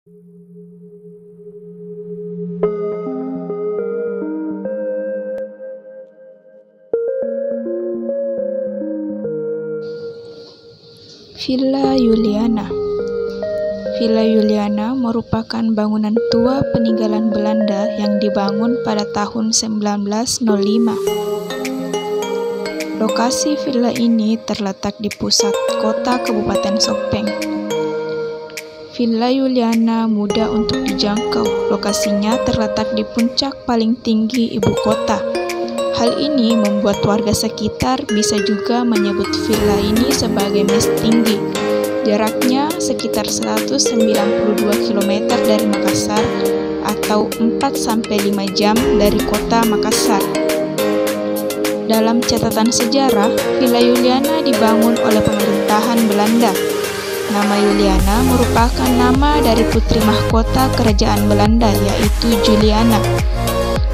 Villa Juliana. Villa Juliana merupakan bangunan tua peninggalan Belanda yang dibangun pada tahun 1905. Lokasi villa ini terletak di pusat kota Kabupaten Sopeng. Villa Juliana mudah untuk dijangkau. Lokasinya terletak di puncak paling tinggi ibu kota. Hal ini membuat warga sekitar bisa juga menyebut villa ini sebagai mes tinggi. Jaraknya sekitar 192 km dari Makassar atau 4-5 jam dari kota Makassar. Dalam catatan sejarah, Villa Juliana dibangun oleh pemerintahan Belanda. Nama Juliana merupakan nama dari putri mahkota kerajaan Belanda, yaitu Juliana.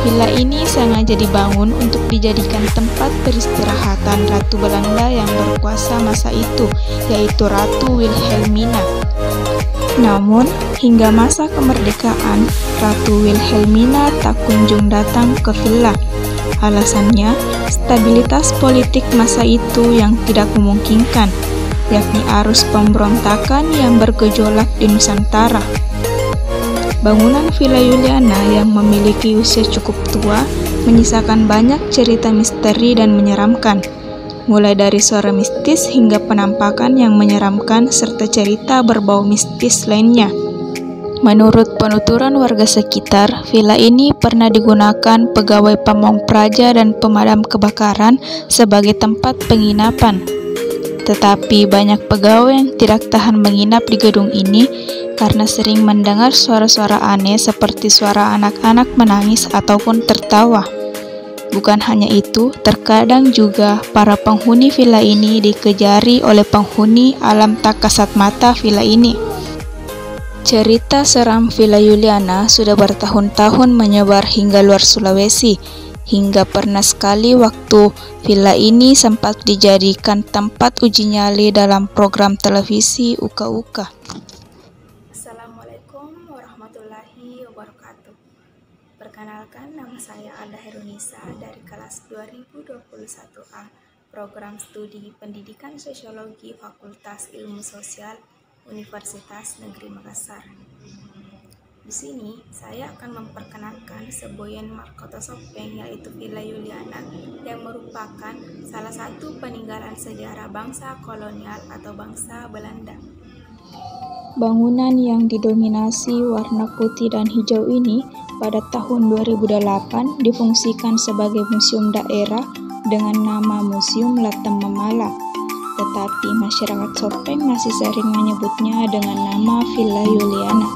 Villa ini sengaja dibangun untuk dijadikan tempat peristirahatan Ratu Belanda yang berkuasa masa itu, yaitu Ratu Wilhelmina. Namun, hingga masa kemerdekaan, Ratu Wilhelmina tak kunjung datang ke villa. Alasannya, stabilitas politik masa itu yang tidak memungkinkan, yakni arus pemberontakan yang bergejolak di Nusantara. Bangunan Villa Juliana yang memiliki usia cukup tua menyisakan banyak cerita misteri dan menyeramkan, mulai dari suara mistis hingga penampakan yang menyeramkan serta cerita berbau mistis lainnya. Menurut penuturan warga sekitar, villa ini pernah digunakan pegawai Pamong Praja dan pemadam kebakaran sebagai tempat penginapan. Tetapi banyak pegawai yang tidak tahan menginap di gedung ini karena sering mendengar suara-suara aneh seperti suara anak-anak menangis ataupun tertawa. Bukan hanya itu, terkadang juga para penghuni villa ini dikejari oleh penghuni alam tak kasat mata villa ini. Cerita seram Villa Juliana sudah bertahun-tahun menyebar hingga luar Sulawesi, hingga pernah sekali waktu villa ini sempat dijadikan tempat uji nyali dalam program televisi Uka-Uka. Assalamualaikum warahmatullahi wabarakatuh. Perkenalkan, nama saya Alda Herunisa dari kelas 2021A, program studi Pendidikan Sosiologi Fakultas Ilmu Sosial Universitas Negeri Makassar. Di sini saya akan memperkenalkan semboyan mahkota Sopeng, yaitu Villa Juliana, yang merupakan salah satu peninggalan sejarah bangsa kolonial atau bangsa Belanda. Bangunan yang didominasi warna putih dan hijau ini pada tahun 2008 difungsikan sebagai museum daerah dengan nama Museum Latem Mamala. Tetapi masyarakat Sopeng masih sering menyebutnya dengan nama Villa Juliana.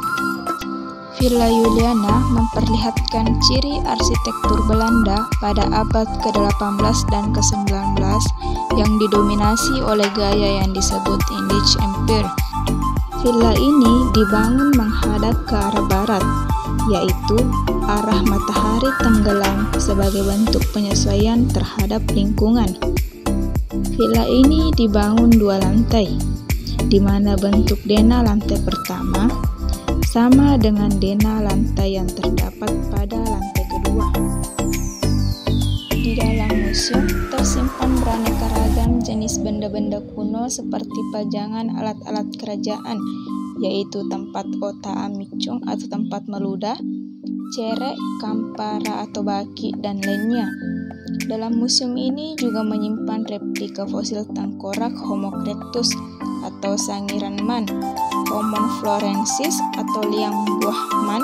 Villa Juliana memperlihatkan ciri arsitektur Belanda pada abad ke-18 dan ke-19 yang didominasi oleh gaya yang disebut Indisch Empire. Villa ini dibangun menghadap ke arah barat, yaitu arah matahari tenggelam sebagai bentuk penyesuaian terhadap lingkungan. Villa ini dibangun 2 lantai, di mana bentuk dena lantai pertama sama dengan dena lantai yang terdapat pada lantai kedua. Di dalam museum tersimpan beraneka ragam jenis benda-benda kuno seperti pajangan alat-alat kerajaan, yaitu tempat ota amicung atau tempat meludah, cerek, kampara atau baki, dan lainnya. Dalam museum ini juga menyimpan replika fosil tengkorak Homo erectus atau sangiran man, Homon florensis atau liang buah man,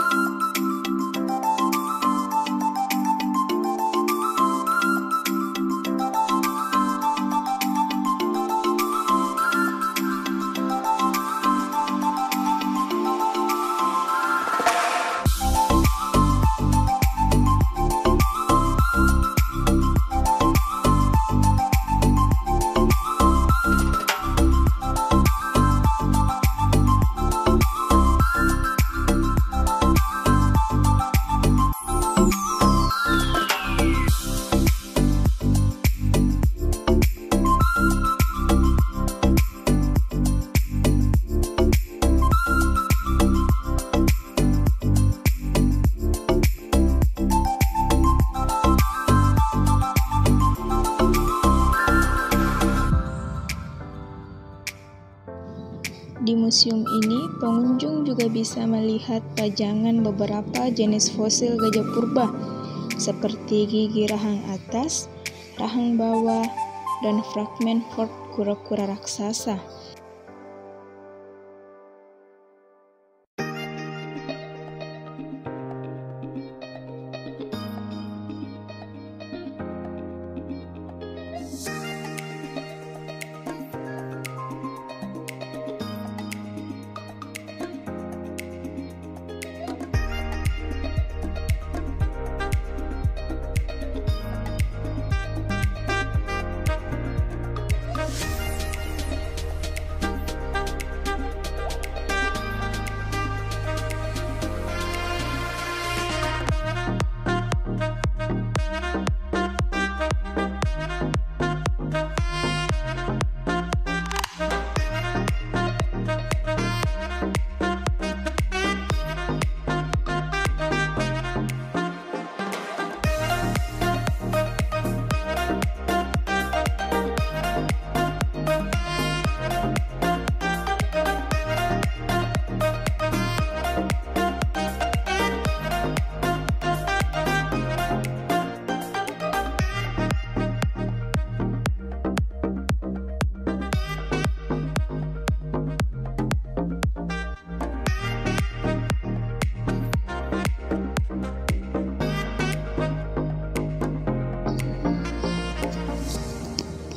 museum ini, pengunjung juga bisa melihat pajangan beberapa jenis fosil gajah purba, seperti gigi rahang atas, rahang bawah, dan fragmen fort kura-kura raksasa.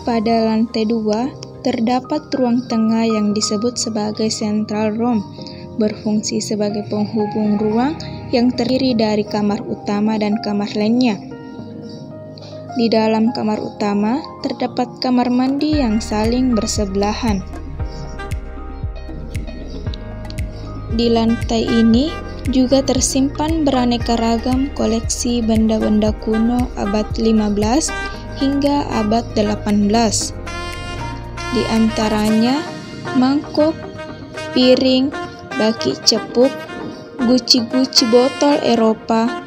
Pada lantai 2, terdapat ruang tengah yang disebut sebagai Central Room, berfungsi sebagai penghubung ruang yang terdiri dari kamar utama dan kamar lainnya. Di dalam kamar utama, terdapat kamar mandi yang saling bersebelahan. Di lantai ini juga tersimpan beraneka ragam koleksi benda-benda kuno abad 15 hingga abad 18. Di antaranya mangkok, piring, baki cepuk, guci-guci botol Eropa,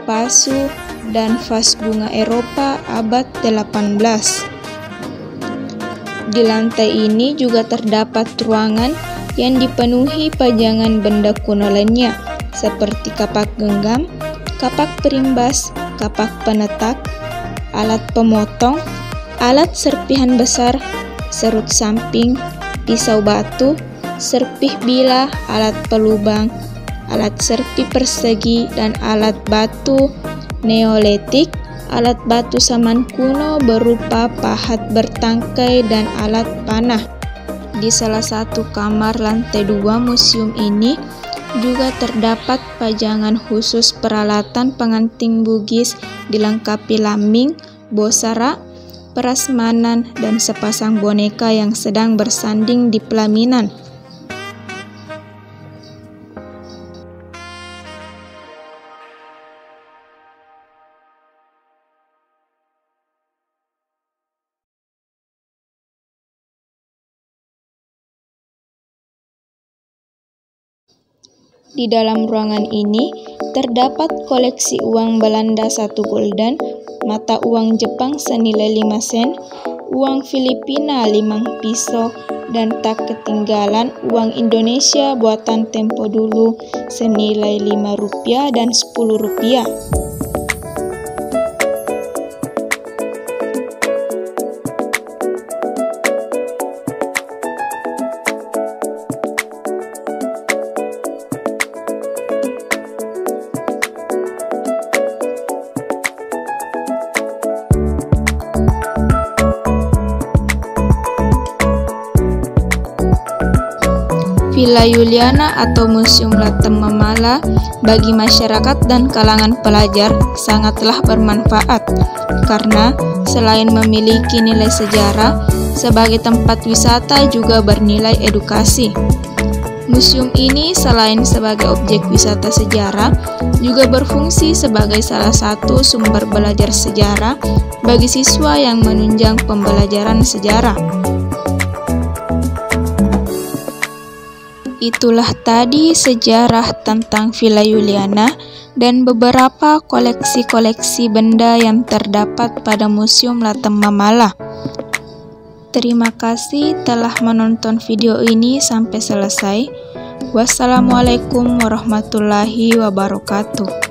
pasu, dan vas bunga Eropa abad 18. Di lantai ini juga terdapat ruangan yang dipenuhi pajangan benda kuno lainnya, seperti kapak genggam, kapak perimbas, kapak penetak, alat pemotong, alat serpihan besar, serut samping, pisau batu, serpih bilah, alat pelubang, alat serpih persegi, dan alat batu neolitik, alat batu saman kuno berupa pahat bertangkai, dan alat panah. Di salah satu kamar lantai 2 museum ini juga terdapat pajangan khusus peralatan pengantin Bugis dilengkapi lambing, bosara, prasmanan, dan sepasang boneka yang sedang bersanding di pelaminan. Di dalam ruangan ini terdapat koleksi uang Belanda 1 gulden, mata uang Jepang senilai 5 sen, uang Filipina 5 piso, dan tak ketinggalan uang Indonesia buatan tempo dulu senilai Rp5 dan Rp10. Villa Juliana atau Museum Latem Mamala bagi masyarakat dan kalangan pelajar sangatlah bermanfaat karena selain memiliki nilai sejarah, sebagai tempat wisata juga bernilai edukasi. Museum ini selain sebagai objek wisata sejarah, juga berfungsi sebagai salah satu sumber belajar sejarah bagi siswa yang menunjang pembelajaran sejarah. Itulah tadi sejarah tentang Villa Juliana dan beberapa koleksi-koleksi benda yang terdapat pada Museum Latem Mamala. Terima kasih telah menonton video ini sampai selesai. Wassalamualaikum warahmatullahi wabarakatuh.